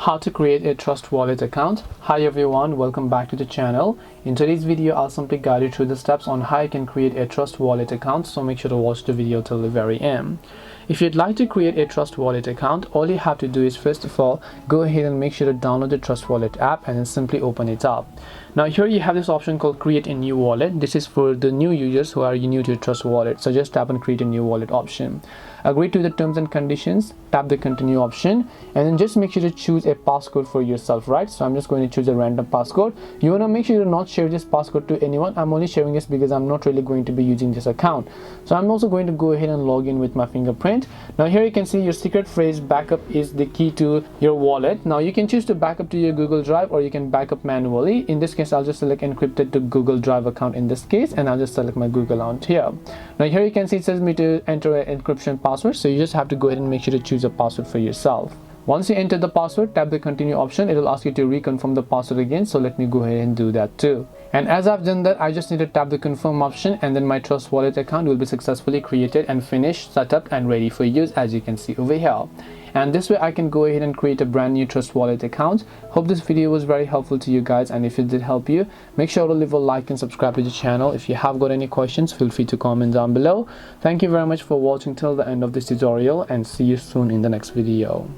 how to create a TrustWallet account. Hi everyone, welcome back to the channel. In today's video, I'll simply guide you through the steps on how you can create a TrustWallet account, so make sure to watch the video till the very end. If you'd like to create a TrustWallet account, all you have to do is first of all, go ahead and make sure to download the TrustWallet app and then simply open it up. Now here you have this option called create a new wallet. This is for the new users who are new to TrustWallet. So just tap on create a new wallet option. Agree to the terms and conditions, tap the continue option, and then just make sure to choose a passcode for yourself, right? So I'm just going to choose a random passcode. You want to make sure to not share this passcode to anyone. I'm only sharing this because I'm not really going to be using this account. So I'm also going to go ahead and log in with my fingerprint. Now here you can see your secret phrase backup is the key to your wallet. Now you can choose to backup to your Google Drive, or you can backup manually. In this case, I'll just select encrypted to Google Drive account in this case, and I'll just select my Google account here. Now here you can see it says me to enter an encryption password, so you just have to go ahead and make sure to choose a password for yourself. Once you enter the password, tap the continue option. It will ask you to reconfirm the password again, so let me go ahead and do that too. And as I've done that, I just need to tap the confirm option, and then my TrustWallet account will be successfully created and finished, set up and ready for use, as you can see over here. And this way I can go ahead and create a brand new TrustWallet account. Hope this video was very helpful to you guys, and if it did help you, make sure to leave a like and subscribe to the channel. If you have got any questions, feel free to comment down below. Thank you very much for watching till the end of this tutorial, and see you soon in the next video.